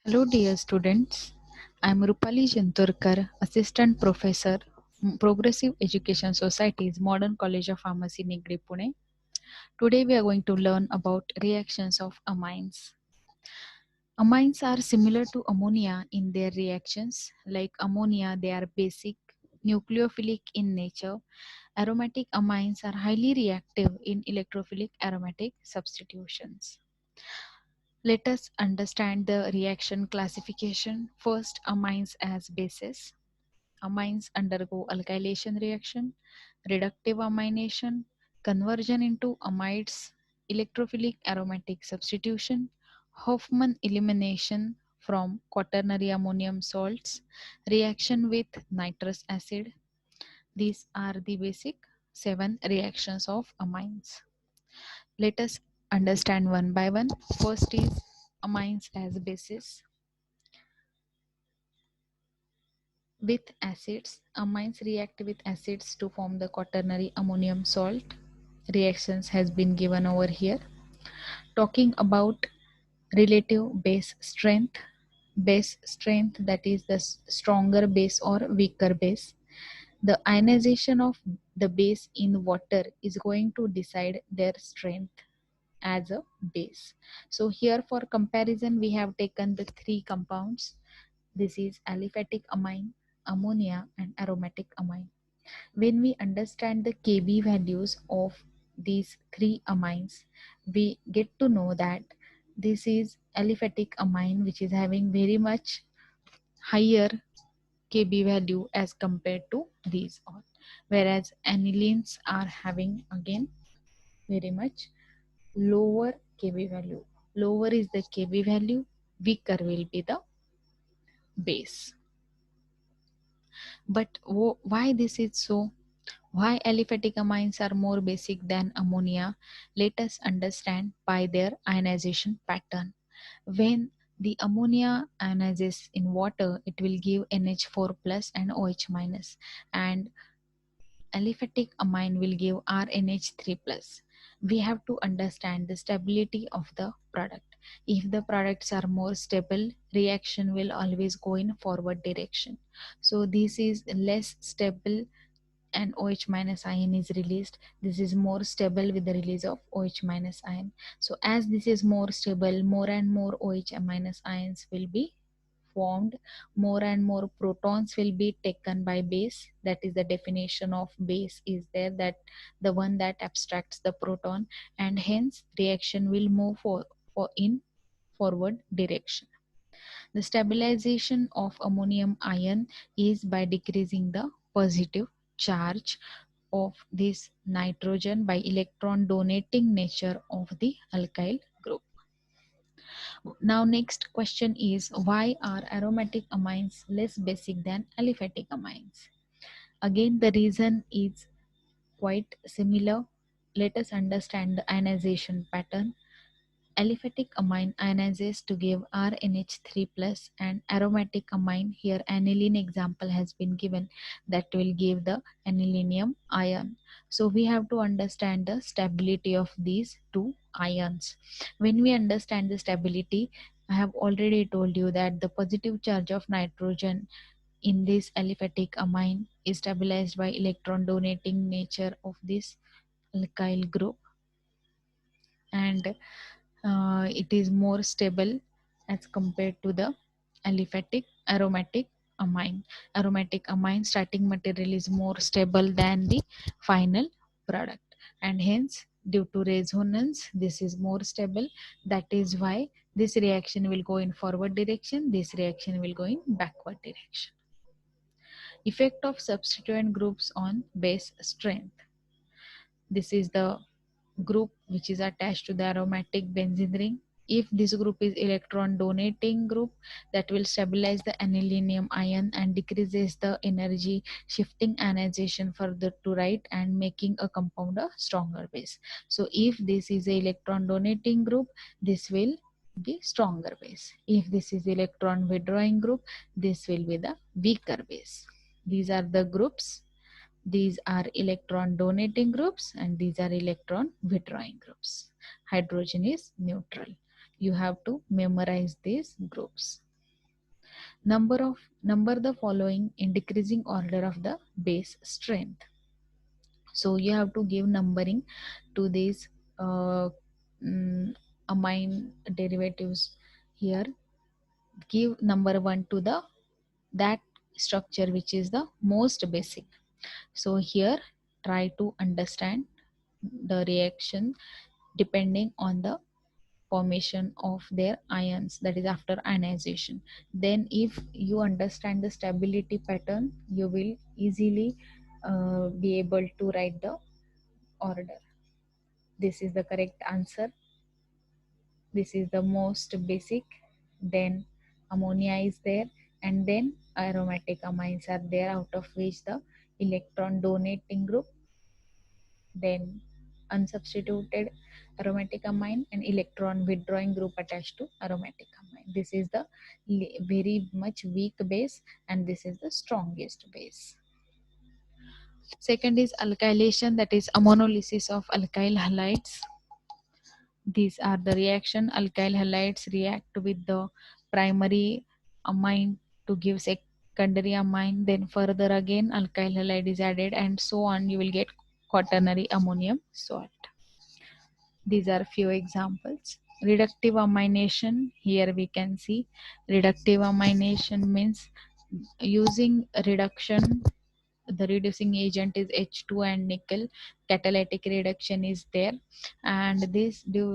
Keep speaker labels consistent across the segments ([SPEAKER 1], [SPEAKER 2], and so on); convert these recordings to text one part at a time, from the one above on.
[SPEAKER 1] Hello, dear students. I am Rupali Janturkar, Assistant Professor, Progressive Education Society's Modern College of Pharmacy, Nigri, Pune. Today, we are going to learn about reactions of amines. Amines are similar to ammonia in their reactions. Like ammonia, they are basic, nucleophilic in nature. Aromatic amines are highly reactive in electrophilic aromatic substitutions. Let us understand the reaction classification. First, amines as bases. Amines undergo alkylation reaction, reductive amination, conversion into amides, electrophilic aromatic substitution, Hofmann elimination from quaternary ammonium salts, reaction with nitrous acid. These are the basic 7 reactions of amines. Let us understand one by one. First is amines as bases. With acids, amines react with acids to form the quaternary ammonium salt. Reactions has been given over here. Talking about relative base strength, that is the stronger base or weaker base. The ionization of the base in water is going to decide their strength as a base. So here for comparison we have taken the 3 compounds. This is aliphatic amine, ammonia and aromatic amine. When we understand the Kb values of these 3 amines, we get to know that this is aliphatic amine which is having very much higher Kb value as compared to these all, whereas anilines are having again very much lower Kb value. Lower is the Kb value, weaker will be the base. But why this is so? Why aliphatic amines are more basic than ammonia? Let us understand by their ionization pattern. When the ammonia ionizes in water, it will give NH4 plus and OH minus, and aliphatic amine will give RNH3 plus. We have to understand the stability of the product. If the products are more stable, reaction will always go in forward direction. So this is less stable and OH minus ion is released. This is more stable with the release of OH minus ion. So as this is more stable, more and more OH minus ions will be formed, more and more protons will be taken by base. That is the definition of base is there, that the one that abstracts the proton, and hence reaction will move for in forward direction. The stabilization of ammonium ion is by decreasing the positive charge of this nitrogen by electron donating nature of the alkyl group. Now next question is, why are aromatic amines less basic than aliphatic amines? Again the reason is quite similar. Let us understand the ionization pattern. Aliphatic amine ionizes to give RNH3 plus, and aromatic amine, here aniline example has been given, that will give the anilinium ion. So we have to understand the stability of these two ions. When we understand the stability, I have already told you that the positive charge of nitrogen in this aliphatic amine is stabilized by electron donating nature of this alkyl group, and it is more stable as compared to the aliphatic aromatic amine. Aromatic amine starting material is more stable than the final product, and hence due to resonance this is more stable. That is why this reaction will go in forward direction, this reaction will go in backward direction. Effect of substituent groups on base strength. This is the group which is attached to the aromatic benzene ring. If this group is electron donating group, that will stabilize the anilinium ion and decreases the energy, shifting ionization further to right and making a compound a stronger base. So if this is a electron donating group, this will be stronger base. If this is electron withdrawing group, this will be the weaker base. These are the groups. These are electron donating groups and these are electron withdrawing groups. Hydrogen is neutral. You have to memorize these groups. Number the following in decreasing order of the base strength. So you have to give numbering to these uh, mm, amine derivatives here. Give number 1 to the that structure which is the most basic. So here try to understand the reaction depending on the formation of their ions, that is after ionization. Then if you understand the stability pattern, you will easily be able to write the order. This is the correct answer. This is the most basic. Then ammonia is there, and then aromatic amines are there, out of which the electron donating group, then unsubstituted aromatic amine, and electron withdrawing group attached to aromatic amine. This is the very much weak base, and this is the strongest base. Second is alkylation, that is ammonolysis of alkyl halides. These are the reaction. Alkyl halides react with the primary amine to give secondary amine. Then further again alkyl halide is added, and so on. You will get quaternary ammonium salt. These are few examples. Reductive amination. Here we can see reductive amination means using reduction. The reducing agent is H2 and nickel. Catalytic reduction is there, and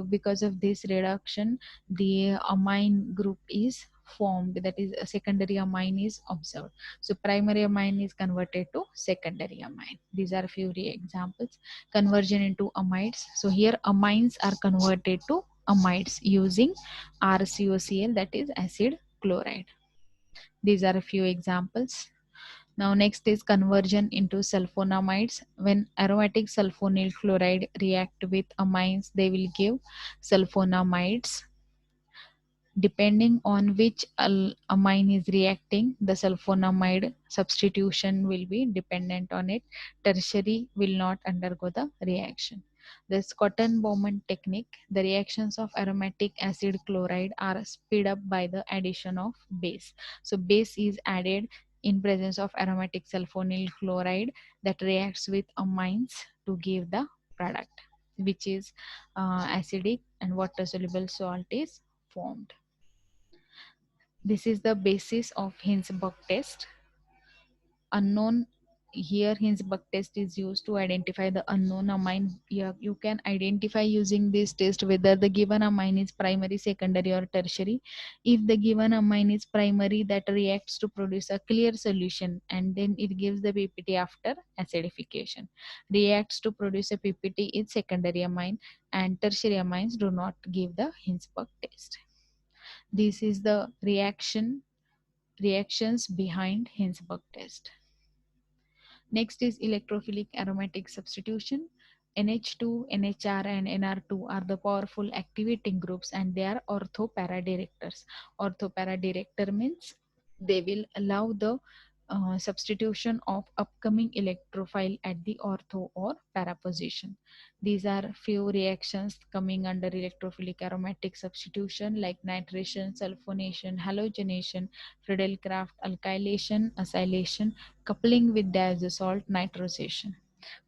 [SPEAKER 1] because of this reduction, the amine group is formed, that is a secondary amine is observed. So primary amine is converted to secondary amine. These are few examples. Conversion into amides. So here amines are converted to amides using RCOCl, that is acid chloride. These are a few examples. Now next is conversion into sulfonamides. When aromatic sulfonyl chloride react with amines, they will give sulfonamides. Depending on which amine is reacting, the sulfonamide substitution will be dependent on it. Tertiary will not undergo the reaction. This Cotton-Bowman technique, the reactions of aromatic acid chloride are speed up by the addition of base. So base is added in presence of aromatic sulfonyl chloride that reacts with amines to give the product, which is acidic, and water soluble salt is formed. This is the basis of Hinsberg test. Unknown, here Hinsberg test is used to identify the unknown amine. You can identify using this test whether the given amine is primary, secondary or tertiary. If the given amine is primary, that reacts to produce a clear solution, and then it gives the PPT after acidification. Reacts to produce a PPT is secondary amine, and tertiary amines do not give the Hinsberg test. This is the reactions behind Hinsberg test. Next is electrophilic aromatic substitution. NH2, NHR and NR2 are the powerful activating groups, and they are ortho-para directors. Ortho-para director means they will allow the substitution of upcoming electrophile at the ortho or para position. These are few reactions coming under electrophilic aromatic substitution, like nitration, sulfonation, halogenation, Friedel-Crafts alkylation, acylation, coupling with diazosalt nitrosation.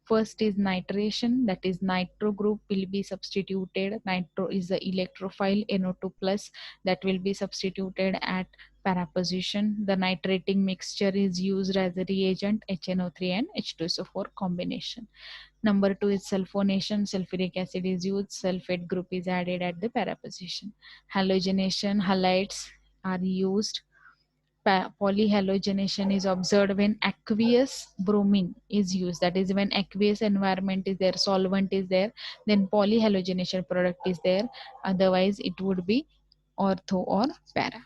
[SPEAKER 1] First is nitration, that is nitro group will be substituted. Nitro is the electrophile NO2 plus that will be substituted at para position. The nitrating mixture is used as a reagent, HNO3 and H2SO4 combination. Number 2 is sulfonation. Sulfuric acid is used. Sulfate group is added at the para position. Halogenation, halides are used. Polyhalogenation is observed when aqueous bromine is used, that is when aqueous environment is there, solvent is there, then polyhalogenation product is there. Otherwise it would be ortho or para.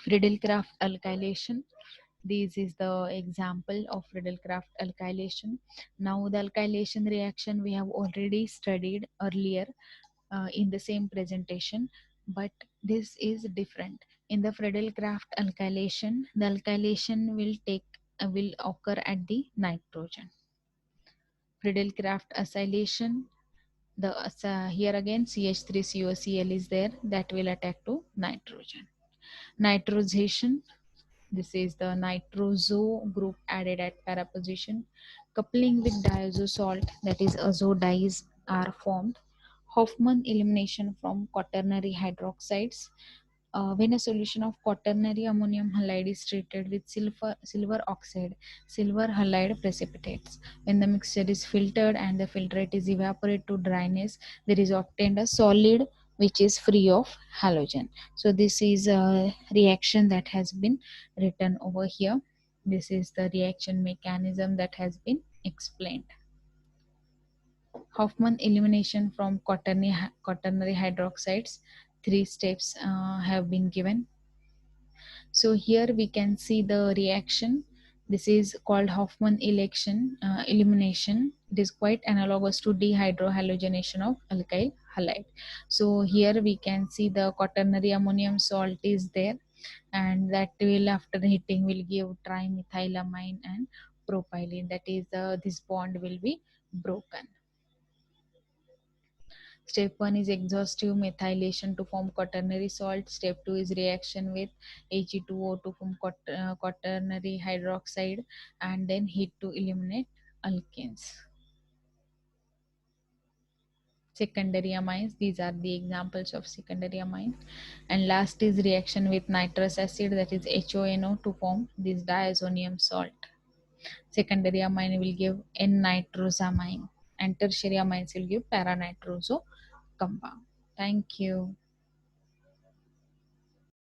[SPEAKER 1] Friedel-Crafts alkylation. This is the example of Friedel-Crafts alkylation. Now the alkylation reaction we have already studied earlier in the same presentation, but this is different. In the Friedel-Crafts alkylation, the alkylation will occur at the nitrogen. Friedel-Crafts acylation, here again CH3COCl is there, that will attack to nitrogen. Nitrosation, this is the nitroso group added at para position. Coupling with diazo salt, that is azo dyes, are formed. Hoffman elimination from quaternary hydroxides. When a solution of quaternary ammonium halide is treated with silver oxide, silver halide precipitates. When the mixture is filtered and the filtrate is evaporated to dryness, there is obtained a solid which is free of halogen. So this is a reaction that has been written over here. This is the reaction mechanism that has been explained. Hoffman elimination from quaternary hydroxides. Three steps have been given. So here we can see the reaction. This is called Hoffman elimination. It is quite analogous to dehydrohalogenation of alkyl halide. So here we can see the quaternary ammonium salt is there, and that will, after heating, will give trimethylamine and propylene. That is, this bond will be broken. Step 1 is exhaustive methylation to form quaternary salt. Step 2 is reaction with Ag2O to form quaternary hydroxide, and then heat to eliminate alkanes. Secondary amines, these are the examples of secondary amines. And last is reaction with nitrous acid, that is HONO, to form this diazonium salt. Secondary amine will give N-nitrosamine, and tertiary amines will give para-nitroso compound. Thank you.